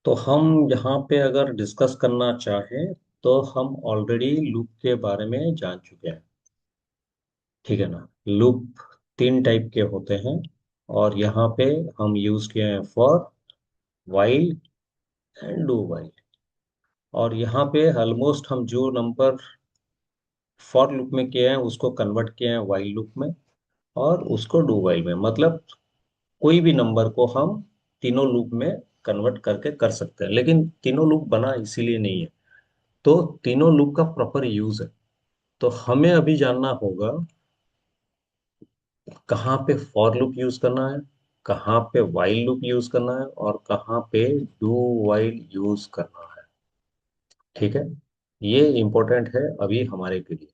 तो हम यहाँ पे अगर डिस्कस करना चाहें तो हम ऑलरेडी लूप के बारे में जान चुके हैं। ठीक है ना। लूप तीन टाइप के होते हैं और यहाँ पे हम यूज किए हैं for, while and do while. और यहाँ पे ऑलमोस्ट हम जो नंबर फॉर लूप में किए हैं उसको कन्वर्ट किए हैं वाइल लूप में और उसको डू वाइल में। मतलब कोई भी नंबर को हम तीनों लूप में कन्वर्ट करके कर सकते हैं, लेकिन तीनों लूप बना इसीलिए नहीं है। तो तीनों लूप का प्रॉपर यूज है। तो हमें अभी जानना होगा कहाँ पे फॉर लूप यूज करना है, कहाँ पे वाइल लूप यूज करना है और कहाँ पे डू वाइल यूज करना है। ठीक है। ये इंपॉर्टेंट है अभी हमारे के लिए।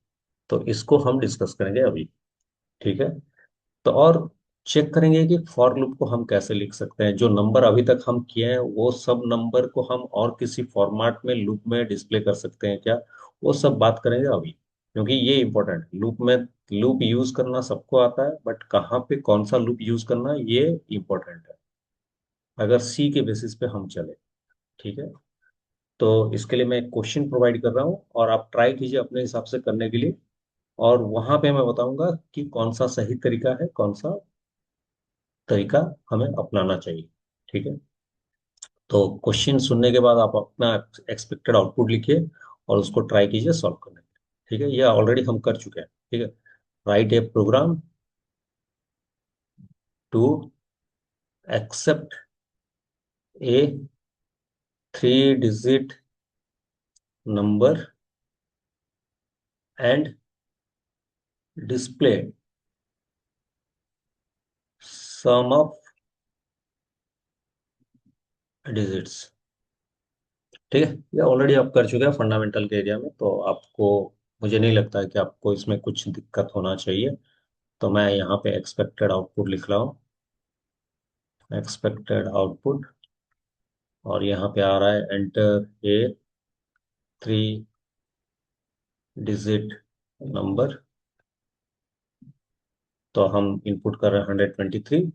तो इसको हम डिस्कस करेंगे अभी। ठीक है। तो और चेक करेंगे कि फॉर लूप को हम कैसे लिख सकते हैं। जो नंबर अभी तक हम किए हैं वो सब नंबर को हम और किसी फॉर्मेट में लूप में डिस्प्ले कर सकते हैं क्या, वो सब बात करेंगे अभी। क्योंकि ये इंपॉर्टेंट है। लूप में लूप यूज करना सबको आता है, बट कहाँ पे कौन सा लूप यूज करना है ये इंपॉर्टेंट है अगर सी के बेसिस पे हम चले। ठीक है। तो इसके लिए मैं एक क्वेश्चन प्रोवाइड कर रहा हूँ और आप ट्राई कीजिए अपने हिसाब से करने के लिए। और वहां पे मैं बताऊंगा कि कौन सा सही तरीका है, कौन सा तरीका हमें अपनाना चाहिए। ठीक है। तो क्वेश्चन सुनने के बाद आप अपना एक्सपेक्टेड आउटपुट लिखिए और उसको ट्राई कीजिए सॉल्व करने के लिए। ठीक है। ये ऑलरेडी हम कर चुके हैं। ठीक है। Write a program to accept a three digit number and display sum of digits. ठीक है। ये ऑलरेडी आप कर चुके हैं फंडामेंटल के एरिया में, तो आपको, मुझे नहीं लगता है कि आपको इसमें कुछ दिक्कत होना चाहिए। तो मैं यहाँ पे एक्सपेक्टेड आउटपुट लिख रहा हूँ, एक्सपेक्टेड आउटपुट। और यहाँ पे आ रहा है enter a three digit number. तो हम इनपुट कर रहे हैं 123।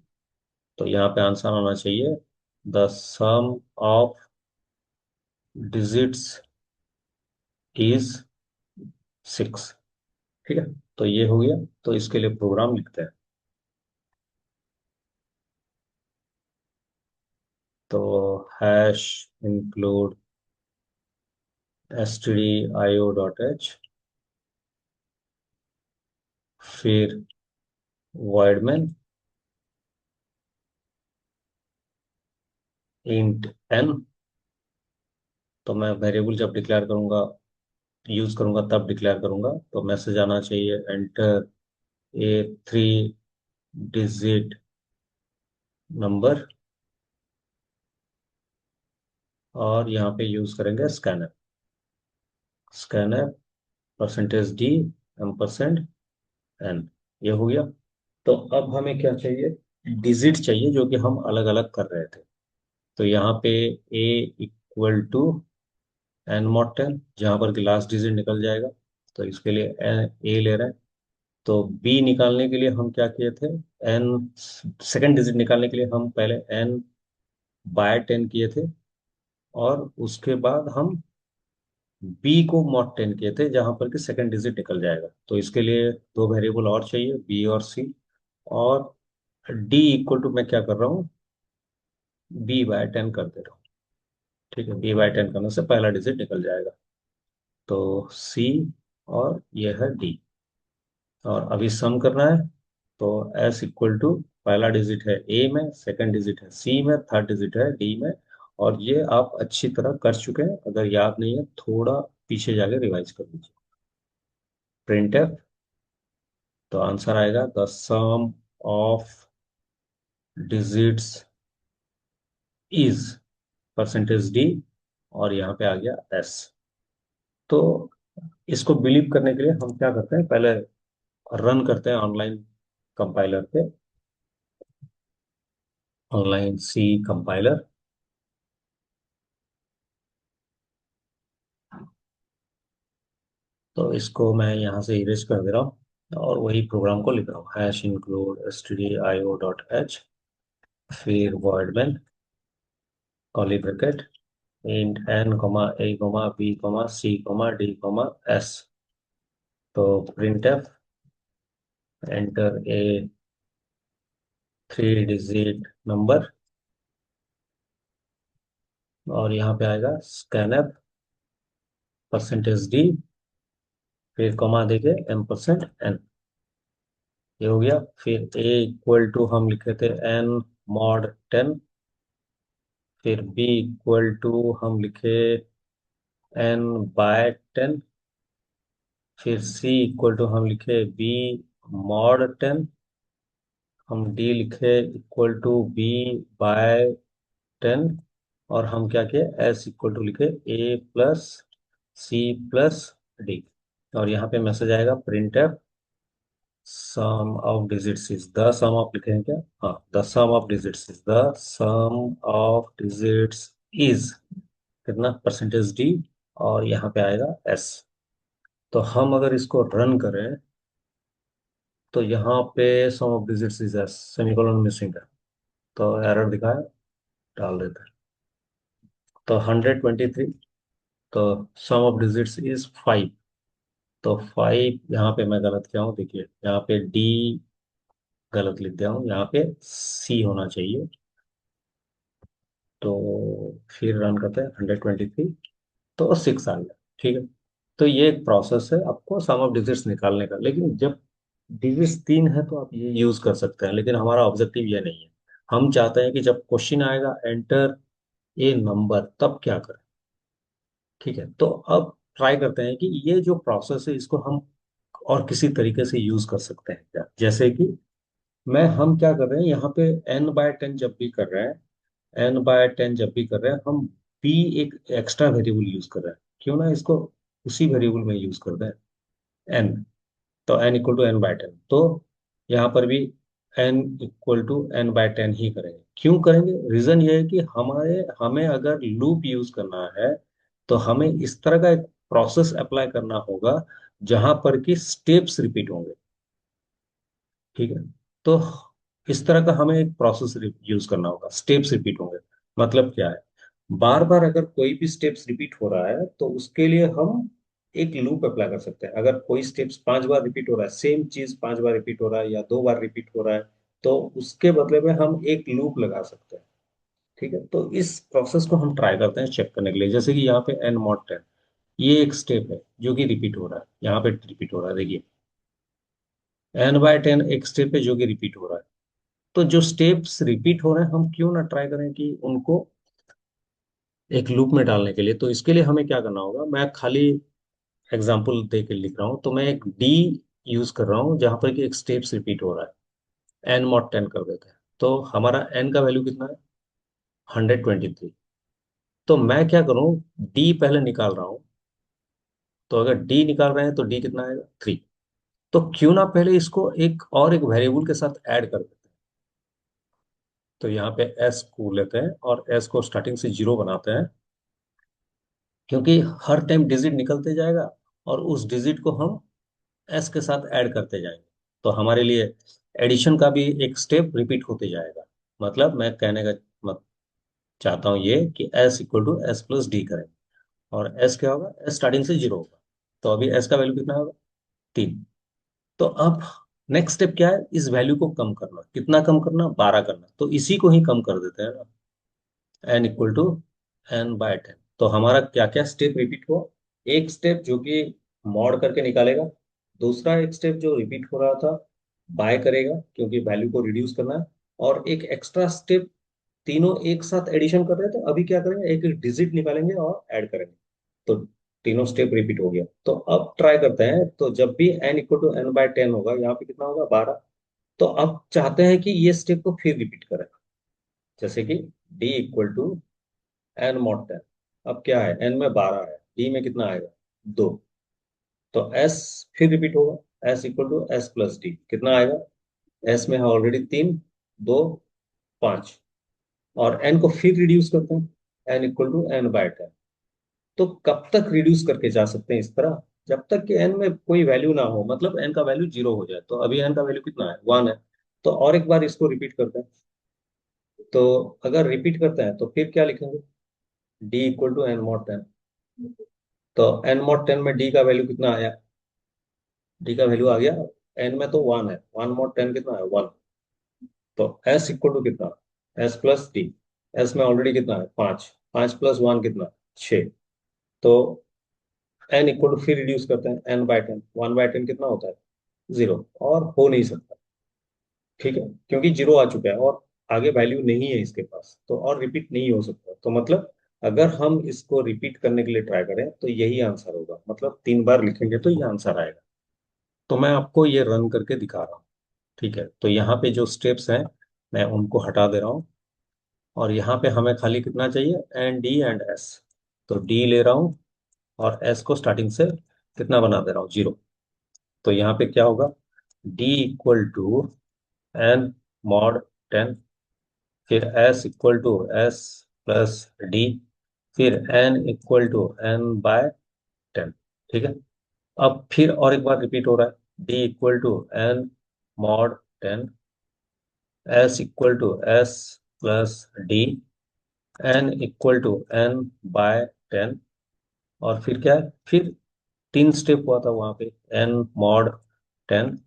तो यहाँ पे आंसर आना चाहिए the sum of digits is 6। ठीक है। तो ये हो गया। तो इसके लिए प्रोग्राम लिखते हैं। तो हैश इंक्लूड stdio.h, फिर void में इंट n। तो मैं वेरिएबल जब डिक्लेयर करूंगा, यूज करूंगा तब डिक्लेयर करूंगा। तो मैसेज आना चाहिए enter a three digit number. और यहाँ पे यूज करेंगे scanner, scanner percentage D M% N. ये हो गया। तो अब हमें क्या चाहिए, डिजिट चाहिए जो कि हम अलग अलग कर रहे थे। तो यहाँ पे ए इक्वल टू एन मॉट 10, जहाँ पर कि लास्ट डिजिट निकल जाएगा। तो इसके लिए ए ले रहे हैं। तो बी निकालने के लिए हम क्या किए थे, एन सेकेंड डिजिट निकालने के लिए हम पहले एन बाय 10 किए थे और उसके बाद हम बी को मॉड 10 किए थे जहां पर कि सेकेंड डिजिट निकल जाएगा। तो इसके लिए दो वेरिएबल और चाहिए, बी और सी। और डी इक्वल टू मैं क्या कर रहा हूँ, बी बाय 10 कर दे रहा हूँ। ठीक है। बी बाय 10 करने से पहला डिजिट निकल जाएगा। तो सी और ये है डी। और अभी सम करना है। तो एस इक्वल टू, पहला डिजिट है ए में, सेकंड डिजिट है सी में, थर्ड डिजिट है डी में। और ये आप अच्छी तरह कर चुके हैं, अगर याद नहीं है थोड़ा पीछे जाके रिवाइज कर लीजिए। Print F. तो आंसर आएगा the sum of digits is percentage D. और यहाँ पे आ गया एस। तो इसको बिलीव करने के लिए हम क्या करते हैं, पहले रन करते हैं ऑनलाइन कंपाइलर पे, ऑनलाइन सी कंपाइलर। तो इसको मैं यहाँ से इरेज कर दे रहा हूँ और वही प्रोग्राम को लिख रहा हूँ, हैश इंक्लूड stdio.h, फिर void में curly bracket int n comma a comma b comma c comma d comma s. तो printf enter a 3 digit number, और यहाँ पे आएगा स्कैनफ परसेंटेज डी, फिर कॉमा देके M%N। ये हो गया। फिर ए इक्वल टू हम लिखे थे N mod 10। फिर बी इक्वल टू हम लिखे N/10। फिर सी इक्वल टू हम लिखे B mod 10। हम डी लिखे इक्वल टू B/10। और हम क्या किए, एस इक्वल टू लिखे A+C+D। और यहाँ पे मैसेज आएगा print F sum of digits is the sum of, लिखे हैं क्या, हाँ, the sum of digits is the sum of digits is कितना, परसेंटेज डी। और यहाँ पे आएगा एस। तो हम अगर इसको रन करें तो यहाँ पे sum of digits is s, semicolon missing है, तो एरर दिखाया, डाल देते हैं। तो 123। तो सम ऑफ डिजिट्स इज 5। तो 5 यहाँ पे मैं गलत किया हूँ, देखिए यहाँ पे डी गलत लिख दिया हूँ, यहाँ पे सी होना चाहिए। तो फिर रन करते हैं 123। तो 6 आ गया, ठीक है। तो ये एक प्रोसेस है आपको सम ऑफ डिजिट्स निकालने का, लेकिन जब डिजिट्स 3 है तो आप ये यूज कर सकते हैं, लेकिन हमारा ऑब्जेक्टिव ये नहीं है। हम चाहते हैं कि जब क्वेश्चन आएगा एंटर ए नंबर, तब क्या करें। ठीक है, तो अब ट्राई करते हैं कि ये जो प्रोसेस है इसको हम और किसी तरीके से यूज कर सकते हैं क्या। जैसे कि हम क्या कर रहे हैं यहाँ पे N/10 जब भी कर रहे हैं, N/10 जब भी कर रहे हैं हम बी एक एक्स्ट्रा वेरिएबल यूज कर रहे हैं, क्यों ना इसको उसी वेरिएबल में यूज कर दें, एन। तो n = n/10, तो यहाँ पर भी n = n/10 ही करेंगे। क्यों करेंगे, रीजन ये है कि हमारे हमें अगर लूप यूज करना है तो हमें इस तरह का एक प्रोसेस अप्लाई करना होगा जहां पर कि स्टेप्स रिपीट होंगे। ठीक है, तो इस तरह का हमें एक प्रोसेस यूज करना होगा, स्टेप्स रिपीट होंगे। मतलब क्या है, बार बार अगर कोई भी स्टेप्स रिपीट हो रहा है तो उसके लिए हम एक लूप अप्लाई कर सकते हैं। अगर कोई स्टेप्स 5 बार रिपीट हो रहा है, सेम चीज 5 बार रिपीट हो रहा है या 2 बार रिपीट हो रहा है, तो उसके बदले में हम एक लूप लगा सकते हैं। ठीक है, तो इस प्रोसेस को हम ट्राई करते हैं चेक करने के लिए। जैसे कि यहाँ पे N mod 10, ये एक स्टेप है जो कि रिपीट हो रहा है, यहाँ पे रिपीट हो रहा है, देखिए N/10 एक स्टेप है जो कि रिपीट हो रहा है। तो जो स्टेप्स रिपीट हो रहे हैं हम क्यों ना ट्राई करें कि उनको एक लूप में डालने के लिए। तो इसके लिए हमें क्या करना होगा, मैं खाली एग्जांपल दे के लिख रहा हूँ। तो मैं एक डी यूज कर रहा हूँ जहां पर कि एक स्टेप्स रिपीट हो रहा है, N mod 10 कर देते हैं। तो हमारा एन का वैल्यू कितना है, 123। तो मैं क्या करूँ, डी पहले निकाल रहा हूँ। तो अगर डी निकाल रहे हैं तो डी कितना आएगा, 3। तो क्यों ना पहले इसको एक और एक वेरिएबल के साथ ऐड कर देते हैं। तो यहाँ पे एस को लेते हैं और एस को स्टार्टिंग से 0 बनाते हैं, क्योंकि हर टाइम डिजिट निकलते जाएगा और उस डिजिट को हम एस के साथ ऐड करते जाएंगे। तो हमारे लिए एडिशन का भी एक स्टेप रिपीट होते जाएगा। मतलब मैं कहने का मत चाहता हूँ ये कि S = S+D करें। और एस क्या होगा, एस स्टार्टिंग से 0 होगा। तो अभी एस का वैल्यू कितना होगा, 3। तो अब नेक्स्ट स्टेप क्या है, इस वैल्यू को कम करना। कितना कम करना, 12 करना। तो इसी को ही कम कर देते हैं ना, n = n/10। तो हमारा क्या क्या स्टेप रिपीट हुआ, एक स्टेप जो कि मॉड करके निकालेगा, दूसरा एक स्टेप जो रिपीट हो रहा था बाय करेगा क्योंकि वैल्यू को रिड्यूस करना है, और एक एक्स्ट्रा स्टेप। तीनों एक साथ एडिशन कर रहे हैं, तो अभी क्या करेंगे, एक डिजिट निकालेंगे और ऐड करेंगे। तो तीनों स्टेप रिपीट हो गया। तो अब ट्राई करते हैं, तो जब भी n = n/10 होगा, यहाँ पे कितना होगा, 12। तो अब चाहते हैं कि ये स्टेप को फिर रिपीट करें। जैसे कि D = n mod 10। अब क्या है, n में 12 है, D में कितना आएगा, 2। तो S फिर रिपीट होगा, S = S+D कितना आएगा, S में है ऑलरेडी 3, 2, 5। और n को फिर रिड्यूस करते हैं, n = n/10। तो कब तक रिड्यूस करके जा सकते हैं इस तरह, जब तक कि n में कोई वैल्यू ना हो, मतलब n का वैल्यू 0 हो जाए। तो अभी n का वैल्यू कितना है, 1 है। तो और एक बार इसको रिपीट करते हैं। तो अगर रिपीट करते हैं तो फिर क्या लिखेंगे, D equal to N mod 10। तो एन मॉड 10 में डी का वैल्यू कितना आया? डी का वैल्यू आ गया, एन में तो 1 है, 1 मॉड 10 कितना है? 1। तो एस इक्वल टू कितना? S plus D. एस में ऑलरेडी कितना है? 5। 5 + 1 कितना? 6। तो एन इक्वल टू, फिर रिड्यूस करते हैं, एन बाय 10, 1/10 कितना होता है? 0। और हो नहीं सकता, ठीक है, क्योंकि 0 आ चुका है और आगे वैल्यू नहीं है इसके पास, तो और रिपीट नहीं हो सकता। तो मतलब अगर हम इसको रिपीट करने के लिए ट्राई करें तो यही आंसर होगा, मतलब 3 बार लिखेंगे तो ये आंसर आएगा। तो मैं आपको ये रन करके दिखा रहा हूँ। ठीक है, तो यहाँ पे जो स्टेप्स हैं मैं उनको हटा दे रहा हूँ, और यहाँ पे हमें खाली कितना चाहिए? N D and S. तो डी ले रहा हूँ और एस को स्टार्टिंग से कितना बना दे रहा हूँ? 0। तो यहाँ पे क्या होगा? D equal to N mod 10, फिर s equal to S plus d, फिर n equal to N by 10। ठीक है, अब फिर और एक बार रिपीट हो रहा है, D equal to N mod 10, S equal to S plus D, N equal to N by 10। और फिर क्या है? फिर 3 स्टेप हुआ था वहां पे, एन मॉड 10,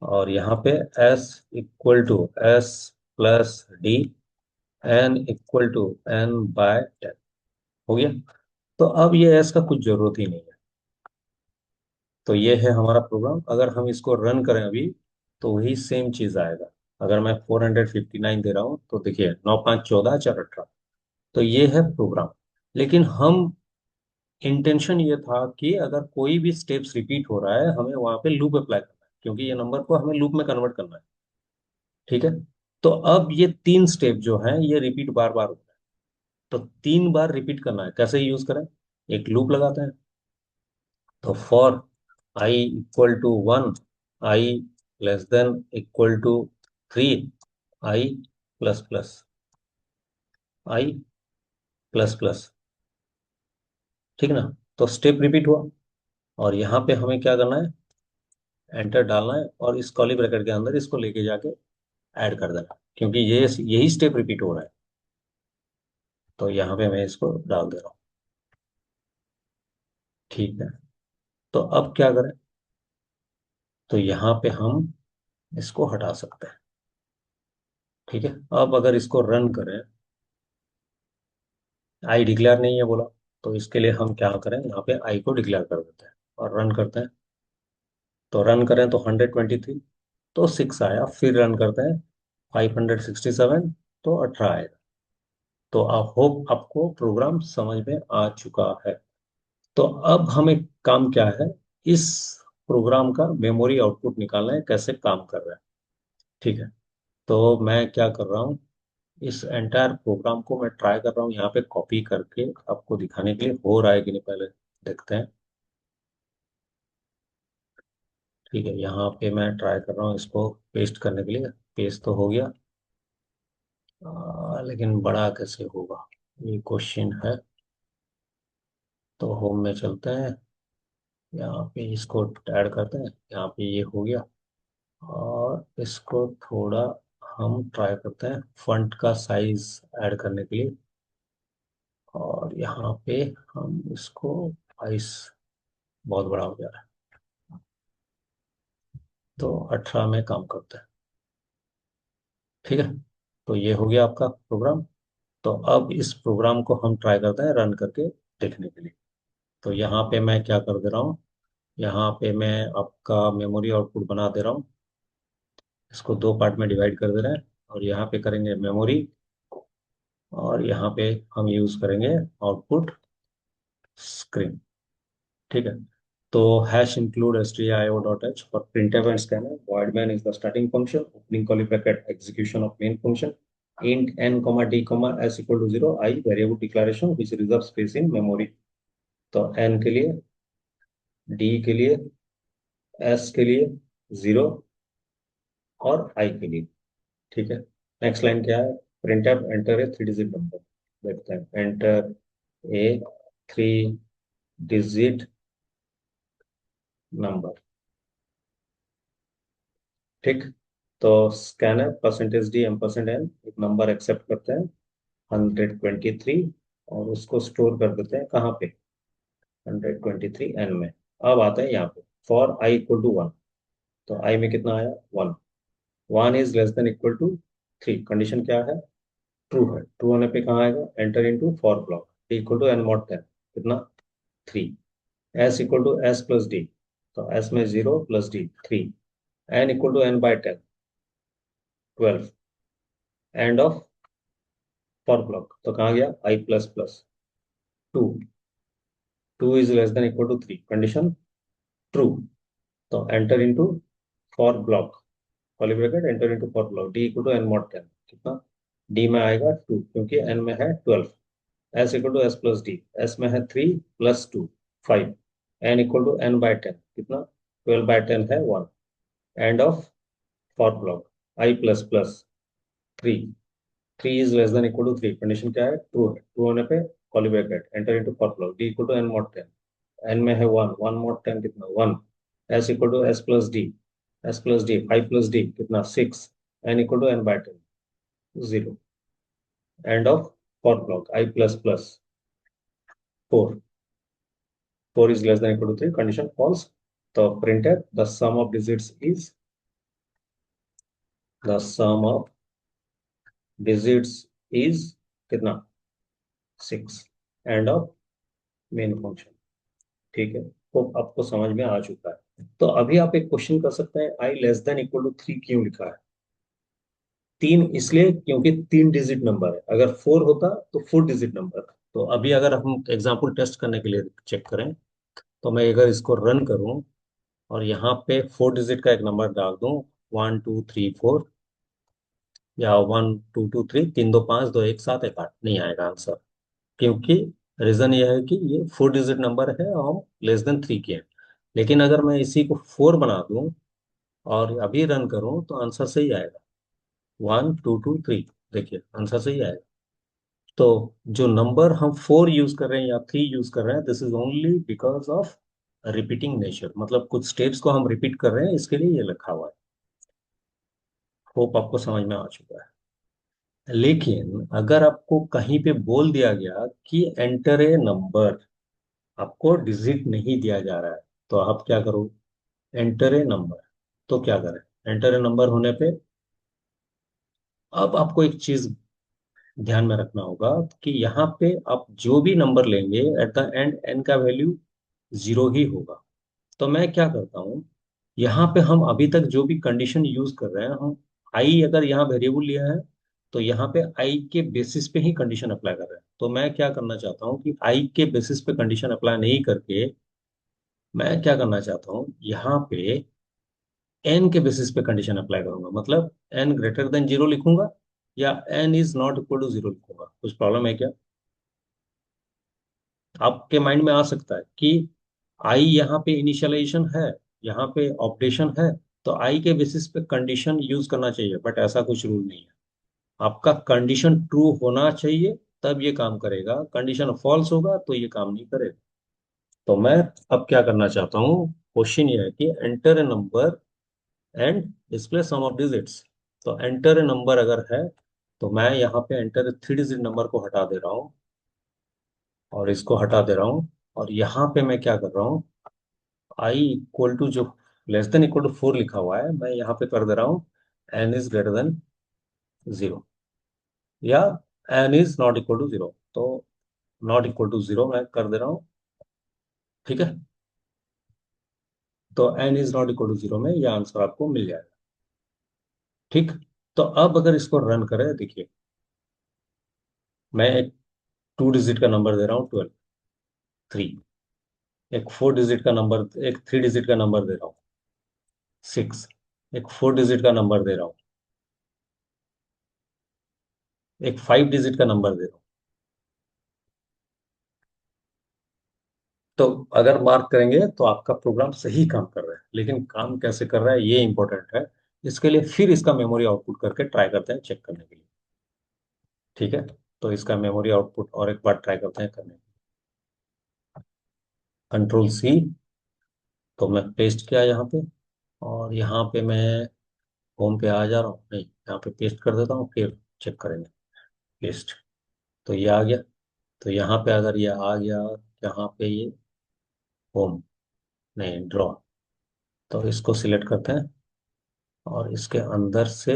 और यहाँ पे S equal to S plus D, N equal to N by 10। हो गया। तो अब ये एस का कुछ जरूरत ही नहीं है। तो ये है हमारा प्रोग्राम। अगर हम इसको रन करें अभी तो वही सेम चीज आएगा। अगर मैं 459 दे रहा हूँ तो देखिए, 9 5 14 4 18। तो ये है प्रोग्राम। लेकिन हम, इंटेंशन ये था कि अगर कोई भी स्टेप्स रिपीट हो रहा है हमें वहां पे लूप अप्लाई करना है, क्योंकि ये नंबर को हमें लूप में कन्वर्ट करना है। ठीक है, तो अब ये 3 स्टेप जो हैं ये रिपीट बार बार हो रहा है। तो 3 बार रिपीट करना है, कैसे यूज करें? एक लूप लगाते हैं। तो for I equal to 1, I less than equal to 3, I plus plus, I plus plus. ठीक है ना? तो स्टेप रिपीट हुआ, और यहाँ पे हमें क्या करना है? एंटर डालना है, और इस कॉली ब्रैकेट के अंदर इसको लेके जाके ऐड कर देना है, क्योंकि ये यही स्टेप रिपीट हो रहा है। तो यहाँ पे मैं इसको डाल दे रहा हूँ। ठीक है, तो अब क्या करें? तो यहाँ पे हम इसको हटा सकते हैं। ठीक है, अब अगर इसको रन करें, आई डिक्लेयर नहीं है बोला, तो इसके लिए हम क्या करें? यहाँ पे आई को डिक्लेयर कर देते हैं और रन करते हैं। तो रन करें तो 123, तो 6 आया। फिर रन करते हैं, 567, तो 18 आएगा। तो आई होप आपको प्रोग्राम समझ में आ चुका है। तो अब हमें काम क्या है? इस प्रोग्राम का मेमोरी आउटपुट निकालना है, कैसे काम कर रहा है। ठीक है, तो मैं क्या कर रहा हूँ, इस एंटायर प्रोग्राम को मैं ट्राई कर रहा हूँ यहाँ पे कॉपी करके आपको दिखाने के लिए। हो रहा है कि नहीं पहले देखते हैं। ठीक है, यहाँ पे मैं ट्राई कर रहा हूँ इसको पेस्ट करने के लिए। पेस्ट तो हो गया, लेकिन बड़ा कैसे होगा, ये क्वेश्चन है। तो होम में चलते हैं, यहाँ पे इसको ऐड करते हैं। यहाँ पे ये हो गया, और इसको थोड़ा हम ट्राई करते हैं फॉन्ट का साइज ऐड करने के लिए। और यहाँ पे हम इसको 22, बहुत बड़ा हो जा रहा है, तो 18 में काम करते हैं। ठीक है, तो ये हो गया आपका प्रोग्राम। तो अब इस प्रोग्राम को हम ट्राई करते हैं रन करके देखने के लिए। तो यहाँ पे मैं क्या कर दे रहा हूँ, यहाँ पे मैं आपका मेमोरी आउटपुट बना दे रहा हूँ। इसको 2 पार्ट में डिवाइड कर दे रहे हैं, और यहाँ पे करेंगे मेमोरी, और यहाँ पे हम यूज करेंगे आउटपुट स्क्रीन। ठीक है, तो hash include stdio.h for printf and scanner, void main is the starting function, opening curly bracket execution of main function, int n comma d comma s equal to 0, I variable declaration which reserves space in memory। तो n के लिए, d के लिए, s के लिए 0, और i के लिए। ठीक है, नेक्स्ट लाइन क्या है? printf enter a 3 digit number. देखते हैं, एंटर ए 3 digit नंबर। ठीक, तो स्कैनर %d %n एक नंबर एक्सेप्ट करते हैं, 123, और उसको स्टोर कर देते हैं कहाँ पे, 123 n में। अब आता है यहाँ पे for I equal to one, तो आई में कितना आया, one. One is less than equal to three, condition क्या है, ट्रू है। ट्रू होने पे कहाँ आएगा, enter into for block equal to N mod 10, कितना, three. S equal to S plus D, तो एस में zero plus D three. N equal to N by 10, 12। End of for block, तो कहाँ गया, आई plus plus two. Two is less than equal to three, condition true. तो enter into for block, curly bracket, enter into for block D equal to N mod 10, कितना, D में आएगा to क्योंकि N में है 12। S equal to S plus D, S में है three plus two, five. N equal to N by 10, कितना, 12/10 है one. End of for block I plus plus three. Three is less than equal to three, condition क्या है, true है। True होने पे curly bracket, enter into for block D equal to N mod 10। N में है one, one mod 10 कितना, one. S equal to S plus D, s plus d five plus d कितना, six. N equal to N by 10, zero. End of for block I plus plus four. Four is less than equal to three, condition false. तो printed the sum of digits is, the sum of digits is कितना, six. End of main function. ठीक है, तो आपको समझ में आ चुका है। तो अभी आप एक क्वेश्चन कर सकते हैं, i less than equal to three क्यों लिखा है। तीन इसलिए क्योंकि तीन डिजिट नंबर है, अगर फोर होता तो फोर डिजिट नंबर। तो अभी अगर हम एग्जाम्पल टेस्ट करने के लिए चेक करें, तो मैं अगर इसको रन करूं और यहाँ पे फोर डिजिट का एक नंबर डाल दूं, 1 2 3 4, या 1 2 2 3, तीन दो पाँच, दो एक सात, एक आठ, नहीं आएगा आंसर। क्योंकि रीजन ये है कि ये फोर डिजिट नंबर है और लेस देन थ्री के हैं। लेकिन अगर मैं इसी को फोर बना दूं और अभी रन करूं तो आंसर सही आएगा, 1 2 2 3। देखिए आंसर सही आएगा। तो जो नंबर हम फोर यूज कर रहे हैं या थ्री यूज कर रहे हैं, this is only because of repeating nature, मतलब कुछ स्टेप्स को हम रिपीट कर रहे हैं, इसके लिए ये लिखा हुआ है। होप आपको समझ में आ चुका है। लेकिन अगर आपको कहीं पे बोल दिया गया कि एंटर ए नंबर, आपको डिजिट नहीं दिया जा रहा है, तो आप क्या करो, एंटर ए नंबर। तो क्या करें, एंटर ए नंबर होने पे अब आपको एक चीज ध्यान में रखना होगा कि यहाँ पे आप जो भी नंबर लेंगे एट द एंड एन का वैल्यू जीरो ही होगा। तो मैं क्या करता हूँ, यहाँ पे हम अभी तक जो भी कंडीशन यूज कर रहे हैं, हम आई अगर यहाँ वेरिएबल लिया है, तो यहाँ पे आई के बेसिस पे ही कंडीशन अप्लाई कर रहे हैं। तो मैं क्या करना चाहता हूँ कि आई के बेसिस पे कंडीशन अप्लाई नहीं करके मैं क्या करना चाहता हूँ, यहाँ पे एन के बेसिस पे कंडीशन अप्लाई करूंगा। मतलब एन ग्रेटर देन जीरो लिखूंगा या N is not equal to zero लिखूंगा। कुछ प्रॉब्लम है क्या, आपके माइंड में आ सकता है कि आई यहाँ पे इनिशियलाइजेशन है, यहाँ पे ऑपरेशन है, तो आई के बेसिस पे कंडीशन यूज करना चाहिए, बट ऐसा कुछ रूल नहीं है। आपका कंडीशन ट्रू होना चाहिए तब ये काम करेगा, कंडीशन फॉल्स होगा तो ये काम नहीं करेगा। तो मैं अब क्या करना चाहता हूँ, क्वेश्चन ये है कि enter a number and display sum of digits. तो एंटर ए नंबर अगर है, तो मैं यहाँ पे एंटर थ्री डिजिट नंबर को हटा दे रहा हूँ और इसको हटा दे रहा हूँ। और यहाँ पे मैं क्या कर रहा हूँ, आई इक्वल टू जो less than equal to four लिखा हुआ है, मैं यहाँ पे कर दे रहा हूँ n is greater than zero, या N is not equal to zero. तो नॉट इक्वल टू जीरो मैं कर दे रहा हूँ। ठीक है, तो n is not equal to zero में ये आंसर आपको मिल जाएगा। ठीक, तो अब अगर इसको रन करें, देखिए मैं एक टू डिजिट का नंबर दे रहा हूँ, 12, थ्री। एक फोर डिजिट का नंबर, एक थ्री डिजिट का नंबर दे रहा हूँ, सिक्स। एक फोर डिजिट का नंबर दे रहा हूँ, एक फाइव डिजिट का नंबर दे रहा हूँ। तो अगर मार्क करेंगे तो आपका प्रोग्राम सही काम कर रहा है, लेकिन काम कैसे कर रहा है ये इंपॉर्टेंट है। इसके लिए फिर इसका मेमोरी आउटपुट करके ट्राई करते हैं चेक करने के लिए। ठीक है, तो इसका मेमोरी आउटपुट और एक बार ट्राई करते हैं करने। कंट्रोल सी, तो मैं पेस्ट किया यहाँ पे, और यहाँ पे मैं होम पे आ जा रहा हूँ, नहीं यहाँ पे पेस्ट कर देता हूँ, फिर चेक करेंगे। पेस्ट, तो ये आ गया। तो यहाँ पे अगर ये आ गया, यहाँ पे ये होम, नहीं ड्रॉ, तो इसको सिलेक्ट करते हैं और इसके अंदर से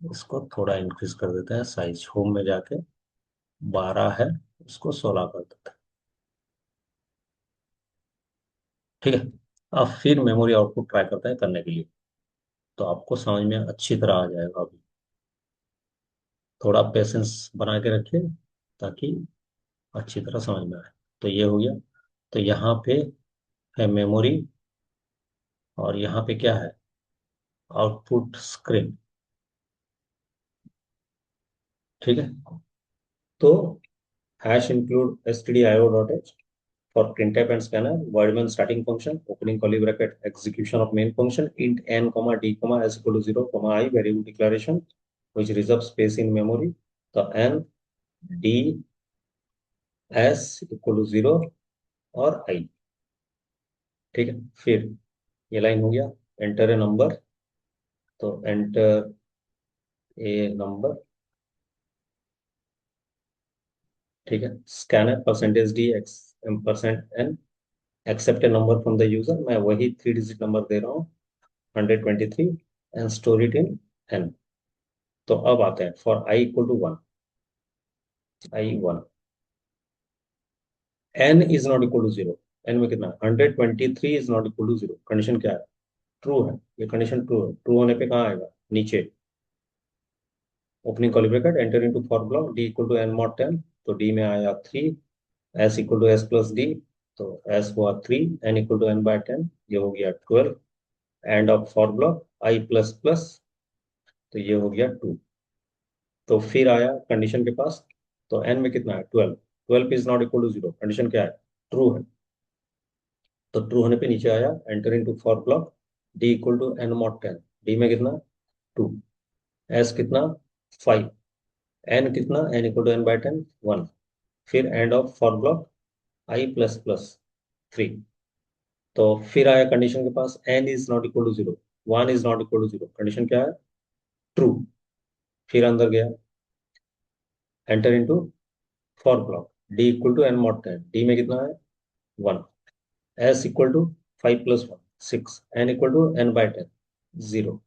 इसको थोड़ा इंक्रीज कर देते हैं साइज। होम में जाके 12 है, उसको 16 कर देते हैं। ठीक है। अब फिर मेमोरी आउटपुट ट्राई करते हैं करने के लिए। तो आपको समझ में अच्छी तरह आ जाएगा अभी। थोड़ा पेशेंस बना के रखिए ताकि अच्छी तरह समझ में आए। तो ये हो गया। तो यहाँ पे है मेमोरी, और यहाँ पे क्या है, आउटपुट स्क्रीन। ठीक है। तो hash include stdio.h for printf and scanner, void main starting function, opening curly bracket, execution of main function, int n comma d comma s equal to 0 comma I variable declaration which reserves space in memory. तो n d s equal to 0 और I। ठीक है। फिर ये line हो गया, enter a number, तो enter a number. ठीक है। Scanner percentage D X percent N, accept a number from the user, मैं वही 3 डिजिट नंबर दे रहा हूँ 123, and store it in N. तो अब आते हैं for I equal to 1, I 1, N is not equal to 0। N में कितना, 123 is not equal to 0। Condition क्या है, ट्रू है। ये कंडीशन ट्रू है। ट्रू होने पे कहाँ आएगा, नीचे opening curly bracket, enter into for block D equal to N mod 10। तो डी में आया 3, S equal to S plus D, तो एस हुआ 3, N equal to N by 10, ये हो गया 12। End of for block I plus plus, तो ये हो गया 2। तो फिर आया कंडीशन के पास, तो एन में कितना है 12, 12 is not equal to 0। Condition क्या है, ट्रू है। तो ट्रू होने पे नीचे आया enter into for block D equal to N mod 10। D में कितना 2, एस कितना 5, एन कितना, n equal to N by 10 1। फिर end of for block I plus plus 3। तो फिर आया कंडीशन के पास n is not equal to 0, 1 is not equal to 0। Condition क्या है, ट्रू। फिर अंदर गया, enter into for block D equal to N mod 10। D में कितना है 1, S equal to 5 plus 1 6, N equal to N by 10 0।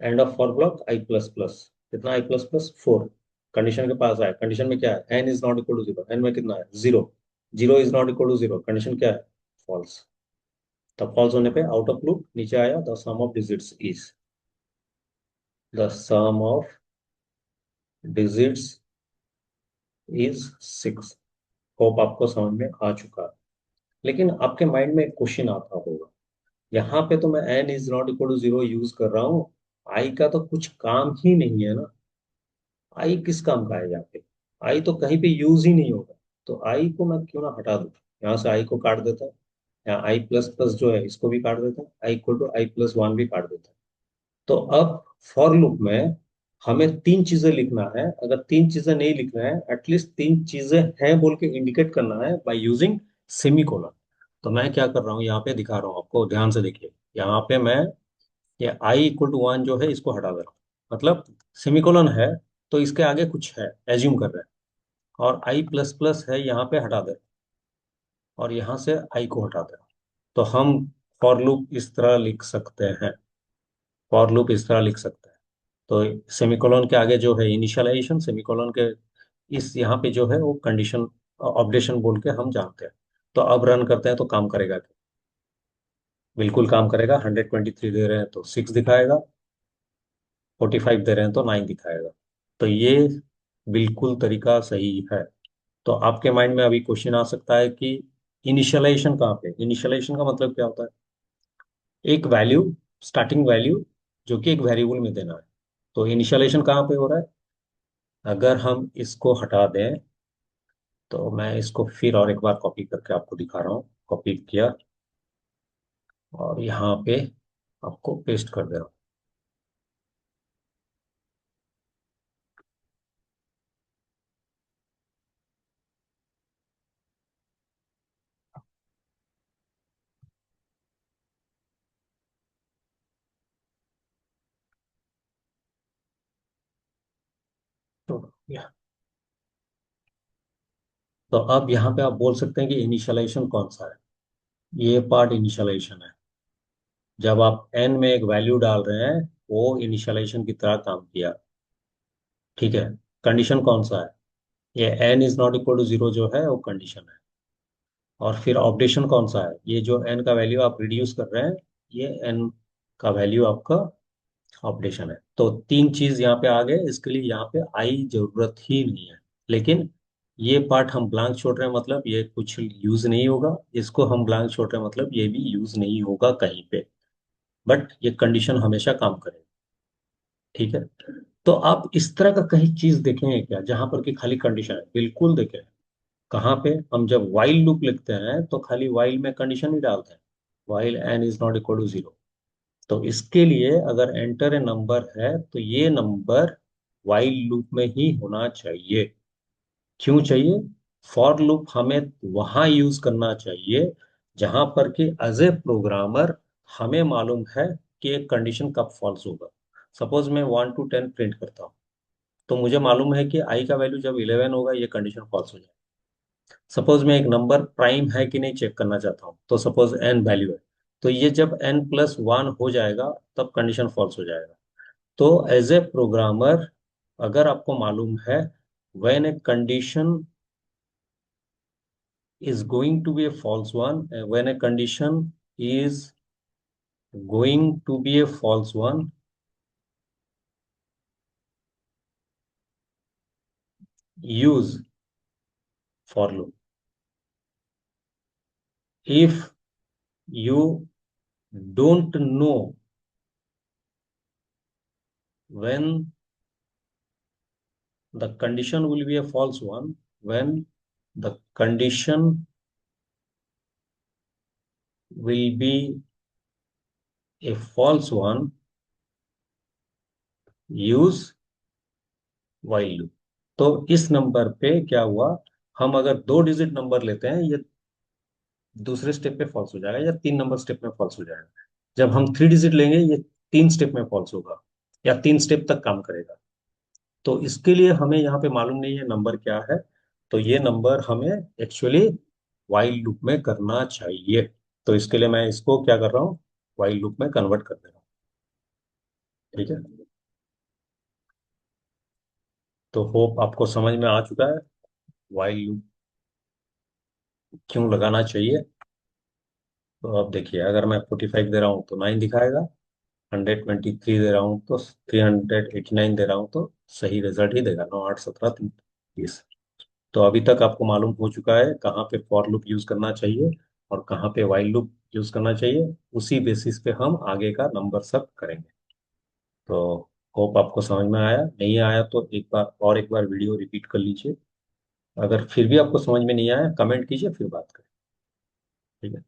End of for block I plus plus, कितना I plus plus 4। Condition के पास आया, condition में क्या है, N is not equal to 0। N में कितना है 0, 0 is not equal to 0। Condition क्या है, फॉल्स। तब फॉल्स होने पे आउट ऑफ लूप नीचे आया the sum of digits is, the sum of digits is 6। Hope आपको समझ में आ चुका है। लेकिन आपके माइंड में एक क्वेश्चन आता होगा, यहाँ पे तो मैं N is not equal to 0 use कर रहा हूँ, आई का तो कुछ काम ही नहीं है ना। आई किस काम का है यहाँ पे, आई तो कहीं पे यूज ही नहीं होगा। तो आई को मैं क्यों ना हटा दूं, यहाँ से आई को काट देता हूँ। यहाँ आई प्लस प्लस जो है इसको भी काट देता हूँ, I equal to I plus 1 भी काट देता हूँ। तो अब फॉर लूप में हमें 3 चीजें लिखना है। अगर 3 चीजें नहीं लिखना है, एटलीस्ट 3 चीजें हैं बोल के इंडिकेट करना है बाय यूजिंग सेमीकोलन। तो मैं क्या कर रहा हूँ, यहाँ पे दिखा रहा हूँ आपको, ध्यान से देखिए। यहाँ पे मैं ये आई इक्वल टू 1 जो है इसको हटा दे रहा हूँ, मतलब सेमीकोलन है तो इसके आगे कुछ है, एज्यूम कर रहे हैं। और आई प्लस प्लस है यहाँ पे हटा दे रहा हूं, और यहाँ से आई को हटा दे रहा हूं। तो हम फॉर लूप इस तरह लिख सकते हैं, फॉर लूप इस तरह लिख सकते हैं। तो सेमीकोलन के आगे जो है इनिशियलाइजेशन, सेमीकोलन के इस यहाँ पे जो है वो कंडीशन ऑपरेशन बोल के हम जानते हैं। तो अब रन करते हैं तो काम करेगा क्या, बिल्कुल काम करेगा। 123 दे रहे हैं तो 6 दिखाएगा, 45 दे रहे हैं तो 9 दिखाएगा। तो ये बिल्कुल तरीका सही है। तो आपके माइंड में अभी क्वेश्चन आ सकता है कि इनिशियलाइजेशन कहाँ पे, इनिशियलाइजेशन का मतलब क्या होता है, एक वैल्यू, स्टार्टिंग वैल्यू जो कि एक वेरिएबल में देना है। तो इनिशियलाइजेशन कहाँ पे हो रहा है, अगर हम इसको हटा दें, तो मैं इसको फिर और एक बार कॉपी करके आपको दिखा रहा हूँ। कॉपी किया और यहाँ पे आपको पेस्ट कर दे रहा हूँ। तो तो अब यहाँ पे आप बोल सकते हैं कि इनिशियलाइजेशन कौन सा है। ये पार्ट इनिशियलाइजेशन है। जब आप एन में एक वैल्यू डाल रहे हैं, वो इनिशियलाइजेशन की तरह काम किया। ठीक है। कंडीशन कौन सा है? ये N is not equal to zero जो है वो कंडीशन है। और फिर ऑपरेशन कौन सा है? ये जो एन का वैल्यू आप रिड्यूस कर रहे हैं, ये एन का वैल्यू आपका ऑपरेशन है। तो तीन चीज यहाँ पे आ गए। इसके लिए यहाँ पे आई जरूरत ही नहीं है। लेकिन ये पार्ट हम ब्लैंक छोड़ रहे हैं, मतलब ये कुछ यूज नहीं होगा। इसको हम ब्लैंक छोड़ रहे हैं, मतलब ये भी यूज नहीं होगा कहीं पे। बट ये कंडीशन हमेशा काम करेगी। ठीक है। तो आप इस तरह का कहीं चीज देखेंगे क्या जहां पर कि खाली कंडीशन है? बिल्कुल देखें। कहाँ पे? हम जब वाइल लूप लिखते हैं तो खाली वाइल में कंडीशन ही डालते हैं, while N is not equal to zero. तो इसके लिए अगर एंटर ए नंबर है तो ये नंबर वाइल लूप में ही होना चाहिए। क्यों चाहिए? फॉर लूप हमें वहां यूज करना चाहिए जहां पर कि एज ए प्रोग्रामर हमें मालूम है कि एक कंडीशन कब फॉल्स होगा। सपोज मैं 1 to 10 प्रिंट करता हूँ, तो मुझे मालूम है कि आई का वैल्यू जब 11 होगा ये कंडीशन फॉल्स हो जाएगा। सपोज मैं एक नंबर प्राइम है कि नहीं चेक करना चाहता हूँ, तो सपोज एन वैल्यू है, तो ये जब n+1 हो जाएगा तब कंडीशन फॉल्स हो जाएगा। तो एज ए प्रोग्रामर अगर आपको मालूम है when a condition is going to be a false one, when a condition is going to be a false one, use for loop. If you don't know when the condition will be a false one, when the condition will be a false one, use while loop। तो इस number पे क्या हुआ? हम अगर 2 digit number लेते हैं, ये दूसरे स्टेप पे फॉल्स हो जाएगा, या 3 नंबर स्टेप में फॉल्स हो जाएगा। जब हम 3 डिजिट लेंगे, ये 3 स्टेप में फॉल्स होगा, या 3 स्टेप तक काम करेगा। तो इसके लिए हमें यहाँ पे मालूम नहीं है नंबर क्या है। तो ये नंबर हमें एक्चुअली वाइल लूप में करना चाहिए। तो इसके लिए मैं इसको क्या कर रहा हूँ, वाइल लूप में कन्वर्ट कर दे रहा हूँ। ठीक है। तो होप आपको समझ में आ चुका है वाइल लूप क्यों लगाना चाहिए। तो अब देखिए, अगर मैं 45 दे रहा हूँ तो 9 दिखाएगा, 123 दे रहा हूँ तो 389 दे रहा हूँ तो सही रिजल्ट ही देगा। 9 8 17 30। तो अभी तक आपको मालूम हो चुका है कहाँ पे फॉर लूप यूज करना चाहिए और कहाँ पे वाइल लूप यूज करना चाहिए। उसी बेसिस पे हम आगे का नंबर सब करेंगे। तो होप आपको समझ में आया। नहीं आया तो एक बार वीडियो रिपीट कर लीजिए। अगर फिर भी आपको समझ में नहीं आया, कमेंट कीजिए, फिर बात करें। ठीक है।